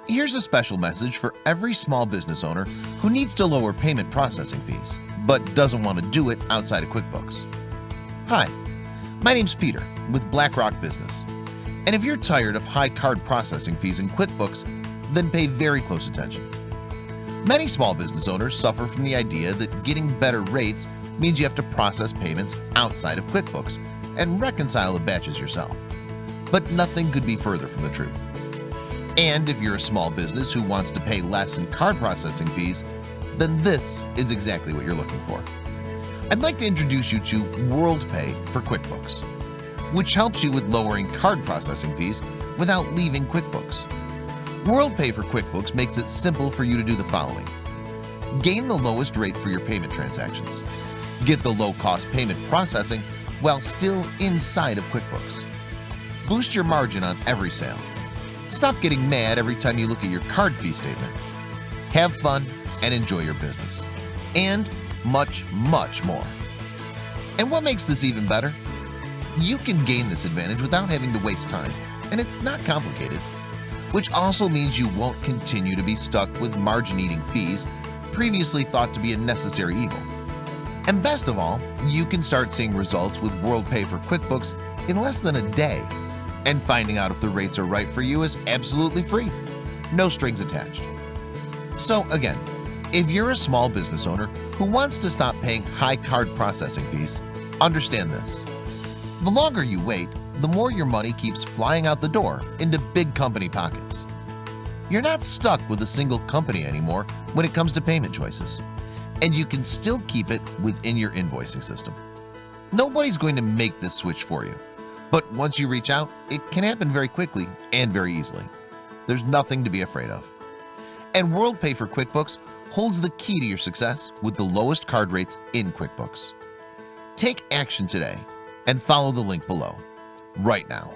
Here's a special message for every small business owner who needs to lower payment processing fees, but doesn't want to do it outside of QuickBooks. Hi, my name's Peter with BlackRock Business. And if you're tired of high card processing fees in QuickBooks, then pay very close attention. Many small business owners suffer from the idea that getting better rates means you have to process payments outside of QuickBooks and reconcile the batches yourself. But nothing could be further from the truth. And if you're a small business who wants to pay less in card processing fees, then this is exactly what you're looking for. I'd like to introduce you to WorldPay for QuickBooks, which helps you with lowering card processing fees without leaving QuickBooks. WorldPay for QuickBooks makes it simple for you to do the following. Gain the lowest rate for your payment transactions. Get the low-cost payment processing while still inside of QuickBooks. Boost your margin on every sale. Stop getting mad every time you look at your card fee statement. Have fun and enjoy your business. And much, much more. And what makes this even better? You can gain this advantage without having to waste time, and it's not complicated. Which also means you won't continue to be stuck with margin-eating fees previously thought to be a necessary evil. And best of all, you can start seeing results with WorldPay for QuickBooks in less than a day. And finding out if the rates are right for you is absolutely free. No strings attached. So again, if you're a small business owner who wants to stop paying high card processing fees, understand this. The longer you wait, the more your money keeps flying out the door into big company pockets. You're not stuck with a single company anymore when it comes to payment choices, and you can still keep it within your invoicing system. Nobody's going to make this switch for you. But once you reach out, it can happen very quickly and very easily. There's nothing to be afraid of. And WorldPay for QuickBooks holds the key to your success with the lowest card rates in QuickBooks. Take action today and follow the link below, right now.